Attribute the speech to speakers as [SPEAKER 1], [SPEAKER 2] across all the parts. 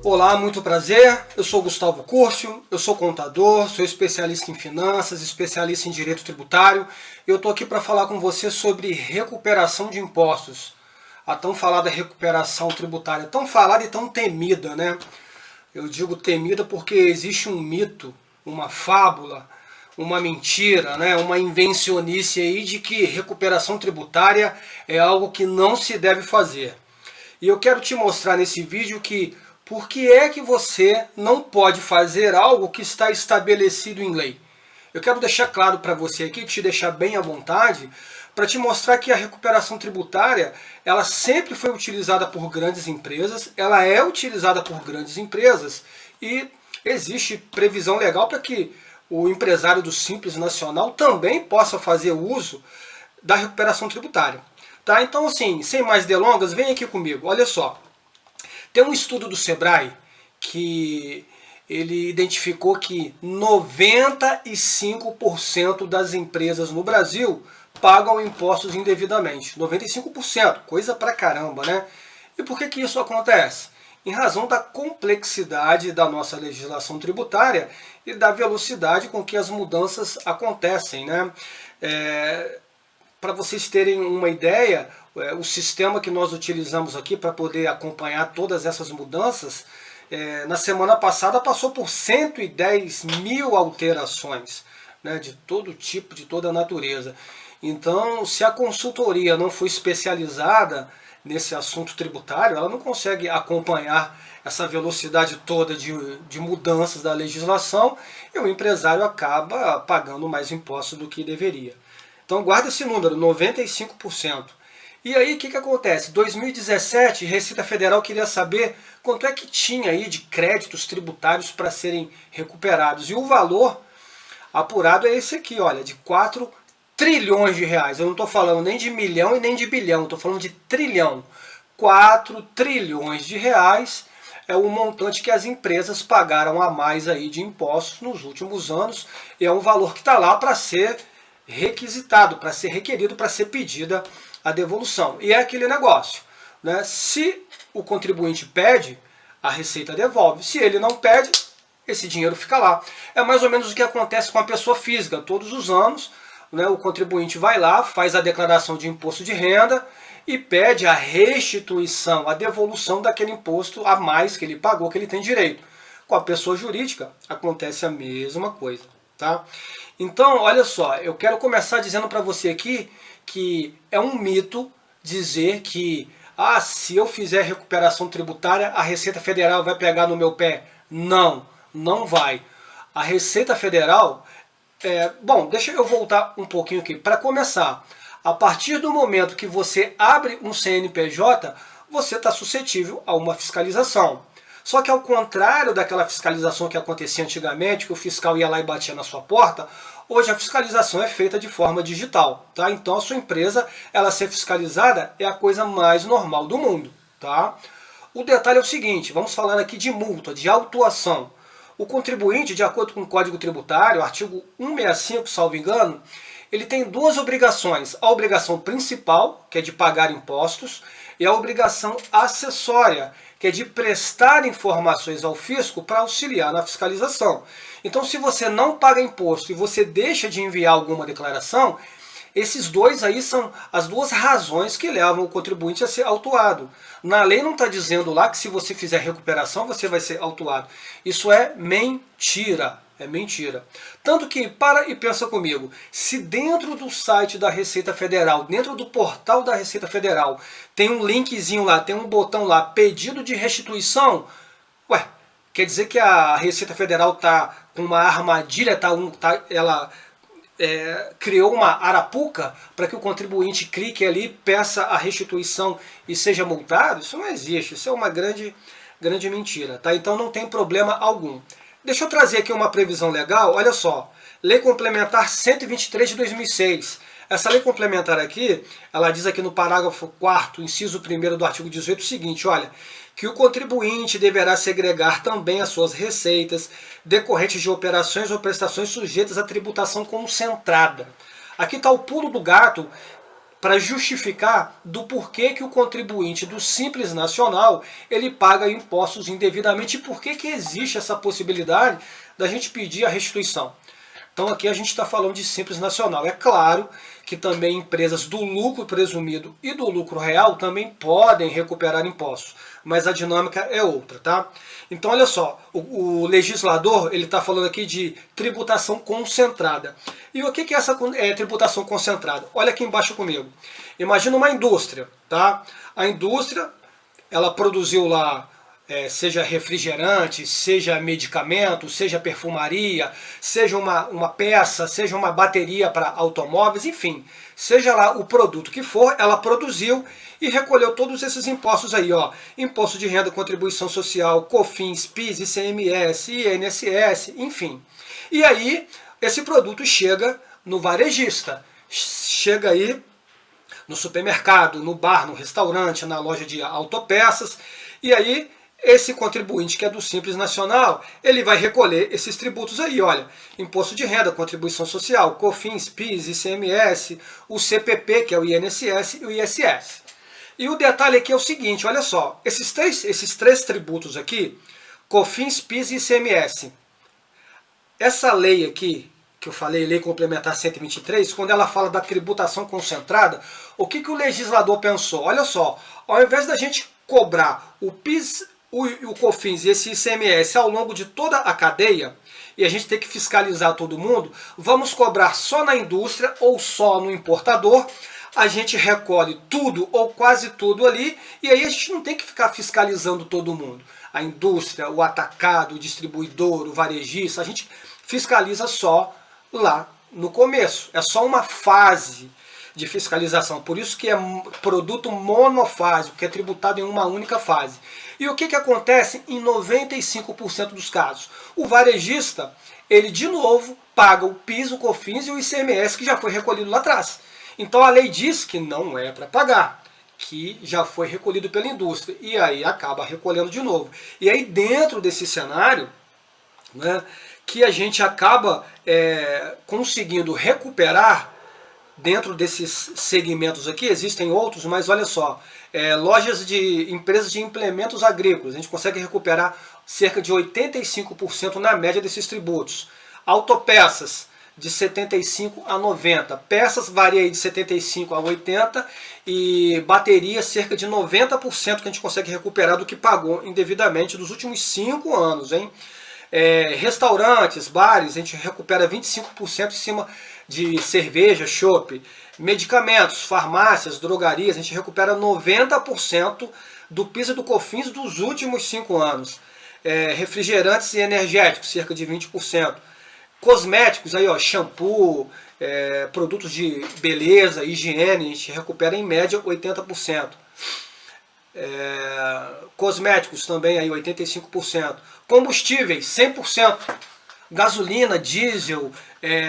[SPEAKER 1] Olá, muito prazer. Eu sou Gustavo Curcio, eu sou contador, sou especialista em finanças, especialista em direito tributário e eu estou aqui para falar com você sobre recuperação de impostos. A tão falada recuperação tributária, tão falada e tão temida, né? Eu digo temida porque existe um mito, uma fábula, uma mentira, né? Uma invencionice aí de que recuperação tributária é algo que não se deve fazer. E eu quero te mostrar nesse vídeo que por que é que você não pode fazer algo que está estabelecido em lei. Eu quero deixar claro para você aqui, te deixar bem à vontade, para te mostrar que a recuperação tributária, ela sempre foi utilizada por grandes empresas, ela é utilizada por grandes empresas e existe previsão legal para que o empresário do Simples Nacional também possa fazer uso da recuperação tributária. Tá? Então, assim, sem mais delongas, vem aqui comigo. Olha só, tem um estudo do Sebrae que ele identificou que 95% das empresas no Brasil pagam impostos indevidamente. 95%, coisa pra caramba, né? E por que isso acontece? Em razão da complexidade da nossa legislação tributária e da velocidade com que as mudanças acontecem, né? Para vocês terem uma ideia, o sistema que nós utilizamos aqui para poder acompanhar todas essas mudanças, na semana passada passou por 110 mil alterações, né, de todo tipo, de toda natureza. Então, se a consultoria não for especializada nesse assunto tributário, ela não consegue acompanhar essa velocidade toda de mudanças da legislação e o empresário acaba pagando mais impostos do que deveria. Então guarda esse número, 95%. E aí o que acontece? 2017, Receita Federal queria saber quanto é que tinha aí de créditos tributários para serem recuperados. E o valor apurado é esse aqui, olha, de 4 trilhões de reais. Eu não estou falando nem de milhão e nem de bilhão, estou falando de trilhão. 4 trilhões de reais é o montante que as empresas pagaram a mais aí de impostos nos últimos anos. E é um valor que está lá para ser requisitado, para ser requerido, para ser pedida a devolução. E é aquele negócio, né? Se o contribuinte pede, a Receita devolve. Se ele não pede, esse dinheiro fica lá. É mais ou menos o que acontece com a pessoa física. Todos os anos, né, o contribuinte vai lá, faz a declaração de imposto de renda e pede a restituição, a devolução daquele imposto a mais que ele pagou, que ele tem direito. Com a pessoa jurídica, acontece a mesma coisa. Tá? Então, olha só, eu quero começar dizendo para você aqui que é um mito dizer que se eu fizer recuperação tributária, a Receita Federal vai pegar no meu pé. Não, não vai. A Receita Federal, bom, deixa eu voltar um pouquinho aqui. Para começar, a partir do momento que você abre um CNPJ, você está suscetível a uma fiscalização. Só que ao contrário daquela fiscalização que acontecia antigamente, que o fiscal ia lá e batia na sua porta, hoje a fiscalização é feita de forma digital. Tá? Então a sua empresa, ela ser fiscalizada é a coisa mais normal do mundo. Tá? O detalhe é o seguinte, vamos falar aqui de multa, de autuação. O contribuinte, de acordo com o Código Tributário, artigo 165, salvo engano, ele tem duas obrigações. A obrigação principal, que é de pagar impostos, e a obrigação acessória, que é de prestar informações ao fisco para auxiliar na fiscalização. Então, se você não paga imposto e você deixa de enviar alguma declaração, esses dois aí são as duas razões que levam o contribuinte a ser autuado. Na lei não está dizendo lá que se você fizer recuperação, você vai ser autuado. Isso é mentira. É mentira. Tanto que, para e pensa comigo, se dentro do site da Receita Federal, dentro do portal da Receita Federal, tem um linkzinho lá, tem um botão lá, pedido de restituição, quer dizer que a Receita Federal está com uma armadilha, ela criou uma arapuca para que o contribuinte clique ali, peça a restituição e seja multado? Isso não existe, isso é uma grande mentira. Tá? Então não tem problema algum. Deixa eu trazer aqui uma previsão legal, olha só, Lei Complementar 123 de 2006. Essa lei complementar aqui, ela diz aqui no parágrafo 4º, inciso 1º do artigo 18 o seguinte, olha, que o contribuinte deverá segregar também as suas receitas decorrentes de operações ou prestações sujeitas à tributação concentrada. Aqui está o pulo do gato para justificar do porquê que o contribuinte do Simples Nacional ele paga impostos indevidamente e por que existe essa possibilidade da gente pedir a restituição. Então aqui a gente está falando de Simples Nacional. É claro que também empresas do lucro presumido e do lucro real também podem recuperar impostos, mas a dinâmica é outra, tá? Então olha só, o legislador ele está falando aqui de tributação concentrada. E o que é essa tributação concentrada? Olha aqui embaixo comigo. Imagina uma indústria, tá? A indústria ela produziu lá seja refrigerante, seja medicamento, seja perfumaria, seja uma peça, seja uma bateria para automóveis, enfim, seja lá o produto que for, ela produziu e recolheu todos esses impostos aí, ó, imposto de renda, contribuição social, COFINS, PIS, ICMS, INSS, enfim. E aí, esse produto chega no varejista, chega aí no supermercado, no bar, no restaurante, na loja de autopeças, e aí esse contribuinte que é do Simples Nacional, ele vai recolher esses tributos aí, olha, imposto de renda, contribuição social, COFINS, PIS, ICMS, o CPP, que é o INSS e o ISS. E o detalhe aqui é o seguinte, olha só, esses três tributos aqui, COFINS, PIS e ICMS, essa lei aqui, que eu falei, Lei Complementar 123, quando ela fala da tributação concentrada, o que o legislador pensou? Olha só, ao invés da gente cobrar o PIS, o COFINS e esse ICMS ao longo de toda a cadeia, e a gente tem que fiscalizar todo mundo, vamos cobrar só na indústria ou só no importador, a gente recolhe tudo ou quase tudo ali, e aí a gente não tem que ficar fiscalizando todo mundo. A indústria, o atacado, o distribuidor, o varejista, a gente fiscaliza só lá no começo. É só uma fase de fiscalização, por isso que é produto monofásico, que é tributado em uma única fase. E o que acontece em 95% dos casos? O varejista, ele de novo paga o PIS, o COFINS e o ICMS que já foi recolhido lá atrás. Então a lei diz que não é para pagar, que já foi recolhido pela indústria, e aí acaba recolhendo de novo. E aí dentro desse cenário, né, que a gente acaba conseguindo recuperar. Dentro desses segmentos aqui, existem outros, mas olha só, lojas de empresas de implementos agrícolas, a gente consegue recuperar cerca de 85% na média desses tributos. Autopeças, de 75% a 90%. Peças varia aí de 75% a 80%, e bateria cerca de 90% que a gente consegue recuperar do que pagou indevidamente nos últimos 5 anos, hein? Restaurantes, bares, a gente recupera 25% em cima de cerveja, chopp. Medicamentos, farmácias, drogarias, a gente recupera 90% do PIS e do COFINS dos últimos 5 anos. Refrigerantes e energéticos, cerca de 20%. Cosméticos, aí, ó, shampoo, produtos de beleza, higiene, a gente recupera em média 80%. Cosméticos também aí 85%. Combustíveis 100%. Gasolina, diesel,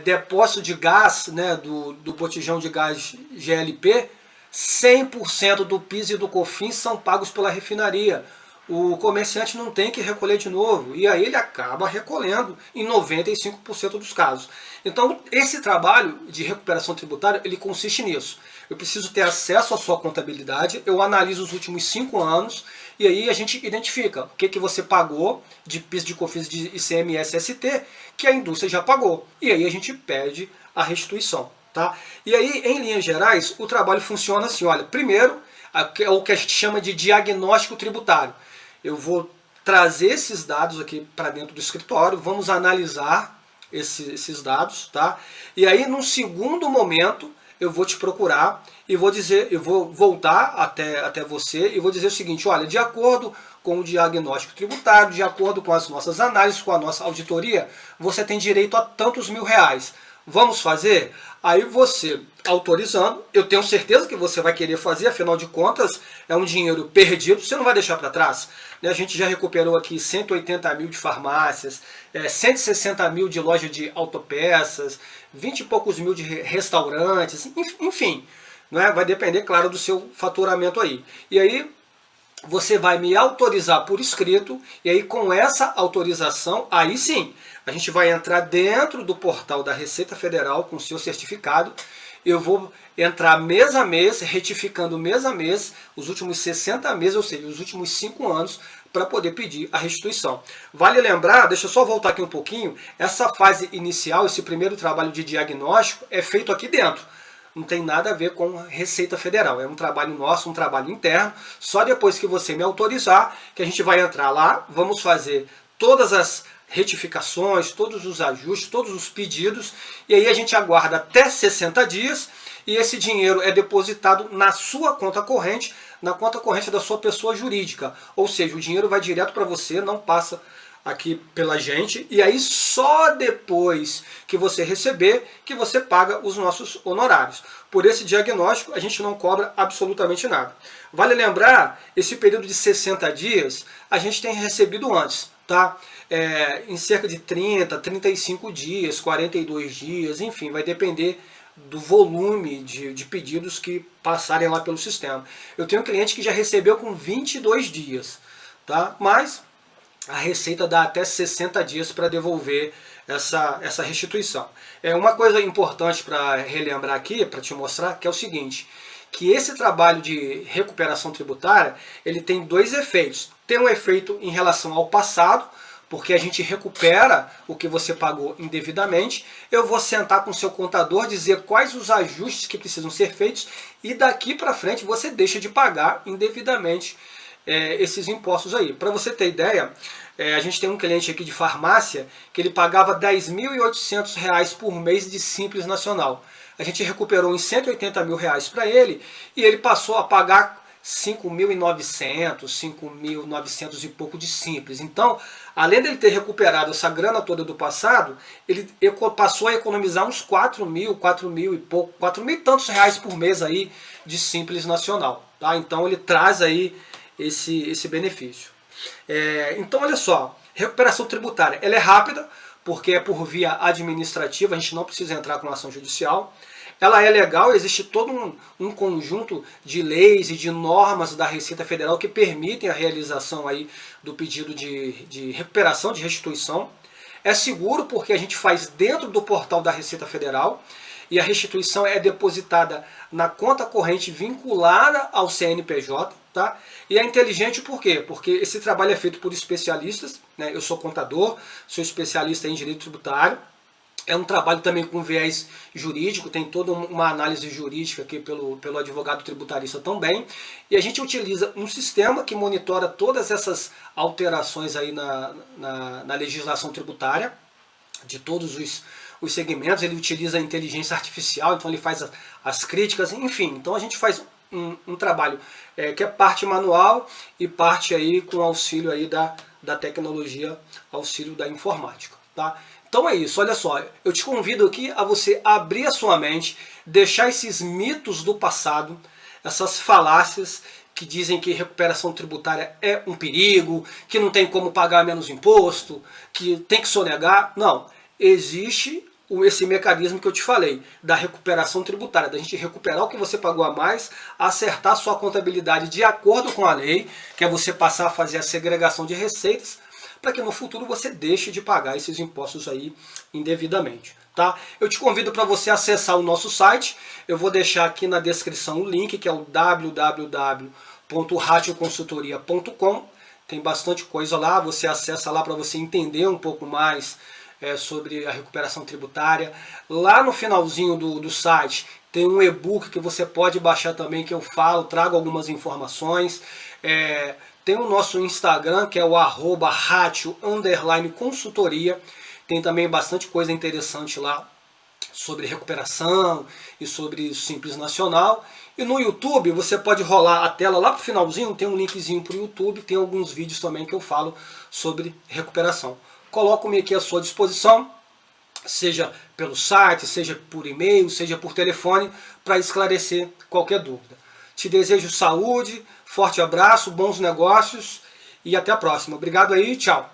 [SPEAKER 1] depósito de gás, né, do botijão de gás GLP, 100% do PIS e do COFINS são pagos pela refinaria. O comerciante não tem que recolher de novo, e aí ele acaba recolhendo em 95% dos casos. Então esse trabalho de recuperação tributária, ele consiste nisso. Eu preciso ter acesso à sua contabilidade, eu analiso os últimos 5 anos, e aí a gente identifica o que você pagou de PIS, de COFINS, de ICMS, ST, que a indústria já pagou. E aí a gente pede a restituição. Tá? E aí, em linhas gerais, o trabalho funciona assim, olha, primeiro, é o que a gente chama de diagnóstico tributário. Eu vou trazer esses dados aqui para dentro do escritório, vamos analisar esses dados, tá? E aí, num segundo momento, eu vou te procurar e vou dizer, eu vou voltar até você e vou dizer o seguinte, olha, de acordo com o diagnóstico tributário, de acordo com as nossas análises, com a nossa auditoria, você tem direito a tantos R$1.000. Vamos fazer? Aí você, autorizando, eu tenho certeza que você vai querer fazer, afinal de contas, é um dinheiro perdido, você não vai deixar para trás. A gente já recuperou aqui 180 mil de farmácias, 160 mil de loja de autopeças, 20 e poucos mil de restaurantes, enfim, vai depender, claro, do seu faturamento aí. E aí você vai me autorizar por escrito, e aí com essa autorização, aí sim, a gente vai entrar dentro do portal da Receita Federal com o seu certificado, eu vou entrar mês a mês, retificando mês a mês, os últimos 60 meses, ou seja, os últimos 5 anos, para poder pedir a restituição. Vale lembrar, deixa eu só voltar aqui um pouquinho, essa fase inicial, esse primeiro trabalho de diagnóstico é feito aqui dentro. Não tem nada a ver com a Receita Federal, é um trabalho nosso, um trabalho interno. Só depois que você me autorizar, que a gente vai entrar lá, vamos fazer todas as retificações, todos os ajustes, todos os pedidos, e aí a gente aguarda até 60 dias, e esse dinheiro é depositado na sua conta corrente, na conta corrente da sua pessoa jurídica. Ou seja, o dinheiro vai direto para você, não passa aqui pela gente, e aí só depois que você receber que você paga os nossos honorários. Por esse diagnóstico a gente não cobra absolutamente nada. Vale lembrar, esse período de 60 dias a gente tem recebido antes, tá? Em cerca de 30, 35 dias, 42 dias, enfim, vai depender do volume de pedidos que passarem lá pelo sistema. Eu tenho um cliente que já recebeu com 22 dias, tá? Mas a Receita dá até 60 dias para devolver essa restituição. Uma coisa importante para relembrar aqui, para te mostrar, que é o seguinte, que esse trabalho de recuperação tributária, ele tem dois efeitos. Tem um efeito em relação ao passado, porque a gente recupera o que você pagou indevidamente. Eu vou sentar com o seu contador, dizer quais os ajustes que precisam ser feitos, e daqui para frente você deixa de pagar indevidamente esses impostos aí. Para você ter ideia, a gente tem um cliente aqui de farmácia que ele pagava R$ 10.800 por mês de Simples Nacional. A gente recuperou em R$ 180 mil para ele, e ele passou a pagar 5.900, 5.900 e pouco de Simples. Então, além dele ter recuperado essa grana toda do passado, ele passou a economizar uns 4.000 e pouco, 4.000 e tantos reais por mês aí de Simples Nacional. Tá? Então ele traz aí esse benefício. Então olha só, recuperação tributária, ela é rápida, porque é por via administrativa, a gente não precisa entrar com ação judicial. Ela é legal, existe todo um conjunto de leis e de normas da Receita Federal que permitem a realização aí do pedido de recuperação, de restituição. É seguro porque a gente faz dentro do portal da Receita Federal, e a restituição é depositada na conta corrente vinculada ao CNPJ. Tá? E é inteligente por quê? Porque esse trabalho é feito por especialistas, né? Eu sou contador, sou especialista em direito tributário. É um trabalho também com viés jurídico, tem toda uma análise jurídica aqui pelo advogado tributarista também. E a gente utiliza um sistema que monitora todas essas alterações aí na legislação tributária, de todos os segmentos. Ele utiliza a inteligência artificial, então ele faz as críticas, enfim. Então a gente faz um trabalho que é parte manual e parte aí com auxílio aí da tecnologia, auxílio da informática. Tá? Então é isso, olha só, eu te convido aqui a você abrir a sua mente, deixar esses mitos do passado, essas falácias que dizem que recuperação tributária é um perigo, que não tem como pagar menos imposto, que tem que sonegar. Não, existe esse mecanismo que eu te falei, da recuperação tributária, da gente recuperar o que você pagou a mais, acertar sua contabilidade de acordo com a lei, que é você passar a fazer a segregação de receitas, para que no futuro você deixe de pagar esses impostos aí indevidamente. Tá? Eu te convido para você acessar o nosso site, eu vou deixar aqui na descrição o link, que é o www.ratioconsultoria.com. Tem bastante coisa lá, você acessa lá para você entender um pouco mais sobre a recuperação tributária. Lá no finalzinho do site tem um e-book que você pode baixar também, que eu trago algumas informações. Tem o nosso Instagram, que é o @ratio_consultoria. Tem também bastante coisa interessante lá sobre recuperação e sobre Simples Nacional. E no YouTube você pode rolar a tela lá para o finalzinho, tem um linkzinho para o YouTube, tem alguns vídeos também que eu falo sobre recuperação. Coloco-me aqui à sua disposição, seja pelo site, seja por e-mail, seja por telefone, para esclarecer qualquer dúvida. Te desejo saúde, forte abraço, bons negócios e até a próxima. Obrigado aí, tchau!